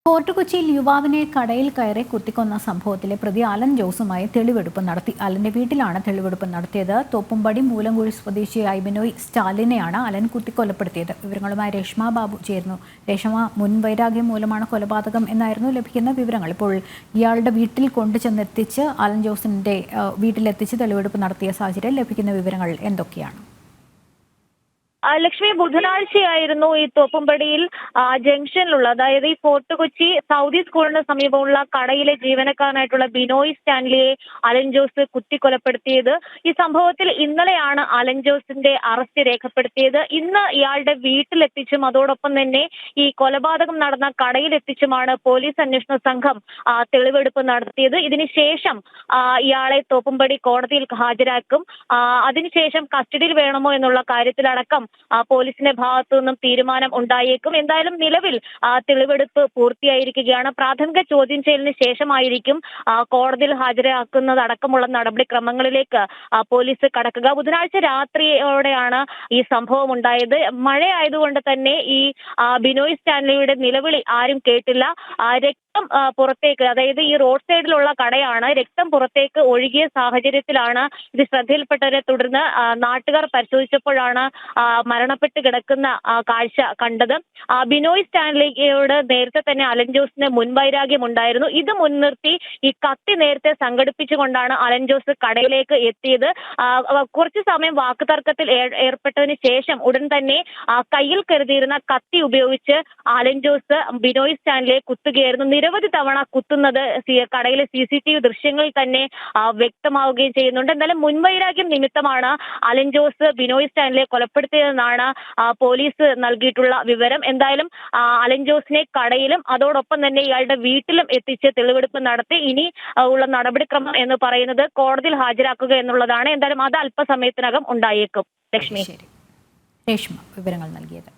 Fort കൊച്ചിയിൽ യുവാവിനെ കടയിൽ കയറി കുത്തിക്കൊന്ന സംഭവത്തിലെ പ്രതി അലൻ ജോസുമായി തെളിവെടുപ്പ് നടത്തി. അലന്റെ വീട്ടിലാണ് തെളിവെടുപ്പ് നടത്തിയത്. തോപ്പുംപടി മൂലംകുഴി സ്വദേശിയായ ബിനോയ് സ്റ്റാലിനെയാണ് അലൻ കുത്തിക്കൊലപ്പെടുത്തിയത്. വിവരങ്ങളുമായി രേഷ്മ ബാബു ചേർന്നു. രേഷ്മ, മുൻവൈരാഗ്യം മൂലമാണ് കൊലപാതകം എന്നായിരുന്നു ലഭിക്കുന്ന വിവരങ്ങൾ. ഇപ്പോൾ ഇയാളുടെ വീട്ടിൽ കൊണ്ടുചെന്നെത്തിച്ച് അലൻ ജോസിന്റെ വീട്ടിലെത്തിച്ച് തെളിവെടുപ്പ് നടത്തിയ സാഹചര്യം ലഭിക്കുന്ന വിവരങ്ങൾ എന്തൊക്കെയാണ്? ലക്ഷ്മി, ബുധനാഴ്ചയായിരുന്നു ഈ തോപ്പുംപടിയിൽ ജംഗ്ഷനിലുള്ള, അതായത് ഈ ഫോർട്ട് കൊച്ചി സൗദി സ്കൂളിന് സമീപമുള്ള കടയിലെ ജീവനക്കാരനായിട്ടുള്ള ബിനോയ് സ്റ്റാൻലിയെ അലൻ ജോസ് കുത്തിക്കൊലപ്പെടുത്തിയത്. ഈ സംഭവത്തിൽ ഇന്നലെയാണ് അലൻ ജോസിന്റെ അറസ്റ്റ് രേഖപ്പെടുത്തിയത്. ഇന്ന് ഇയാളുടെ വീട്ടിലെത്തിച്ചും അതോടൊപ്പം തന്നെ ഈ കൊലപാതകം നടന്ന കടയിലെത്തിച്ചുമാണ് പോലീസ് അന്വേഷണ സംഘം തെളിവെടുപ്പ് നടത്തിയത്. ഇതിനുശേഷം ഇയാളെ തോപ്പുംപടി കോടതിയിൽ ഹാജരാക്കും. അതിനുശേഷം കസ്റ്റഡിയിൽ വേണമോ എന്നുള്ള കാര്യത്തിലടക്കം പോലീസിന്റെ ഭാഗത്തു നിന്നും തീരുമാനം ഉണ്ടായേക്കും. എന്തായാലും നിലവിൽ തെളിവെടുപ്പ് പൂർത്തിയായിരിക്കുകയാണ്. പ്രാഥമിക ചോദ്യം ചെയ്യലിന് ശേഷമായിരിക്കും കോടതിയിൽ ഹാജരാക്കുന്നതടക്കമുള്ള നടപടിക്രമങ്ങളിലേക്ക് പോലീസ് കടക്കുക. ബുധനാഴ്ച രാത്രിയോടെയാണ് ഈ സംഭവം ഉണ്ടായത്. മഴയായതുകൊണ്ട് തന്നെ ഈ ബിനോയ് സ്റ്റാൻലിയുടെ നിലവിളി ആരും കേട്ടില്ല. രക്തം പുറത്തേക്ക്, അതായത് ഈ റോഡ് സൈഡിലുള്ള കടയാണ്, രക്തം പുറത്തേക്ക് ഒഴുകിയ സാഹചര്യത്തിലാണ് ഇത് ശ്രദ്ധയിൽപ്പെട്ടതിനെ തുടർന്ന് നാട്ടുകാർ പരിശോധിച്ചപ്പോഴാണ് മരണപ്പെട്ട് കിടക്കുന്ന കാഴ്ച കണ്ടത്. ബിനോയ് സ്റ്റാൻലിയോട് നേരത്തെ തന്നെ അലൻ ജോസിന് മുൻവൈരാഗ്യം ഉണ്ടായിരുന്നു. ഇത് മുൻനിർത്തി ഈ കത്തി നേരത്തെ സംഘടിപ്പിച്ചുകൊണ്ടാണ് അലൻ ജോസ് കടയിലേക്ക് എത്തിയത്. കുറച്ചു സമയം വാക്കുതർക്കത്തിൽ ഏർപ്പെട്ടതിന് ശേഷം ഉടൻ തന്നെ കയ്യിൽ കരുതിയിരുന്ന കത്തി ഉപയോഗിച്ച് അലൻ ജോസ് ബിനോയ് സ്റ്റാൻലിയെ കുത്തുകയായിരുന്നു. നിരവധി തവണ കുത്തുന്നത് കടയിലെ CCTV ദൃശ്യങ്ങളിൽ തന്നെ വ്യക്തമാവുകയും ചെയ്യുന്നുണ്ട്. എന്തായാലും മുൻവൈരാഗ്യം നിമിത്തമാണ് അലൻ ജോസ് ബിനോയ് സ്റ്റാൻലിയെ കൊലപ്പെടുത്തിയതെന്നാണ് പോലീസ് നൽകിയിട്ടുള്ള വിവരം. എന്തായാലും അലൻ ജോസിനെ കടയിലും അതോടൊപ്പം തന്നെ ഇയാളുടെ വീട്ടിലും എത്തിച്ച് തെളിവെടുപ്പ് നടത്തി ഇനി ഉള്ള നടപടിക്രമം എന്ന് പറയുന്നത് കോടതിയിൽ ഹാജരാക്കുക എന്നുള്ളതാണ്. എന്തായാലും അത് അല്പസമയത്തിനകം ഉണ്ടായേക്കും. ലക്ഷ്മി, രേഷ്മ വിവരങ്ങൾ നൽകിയത്.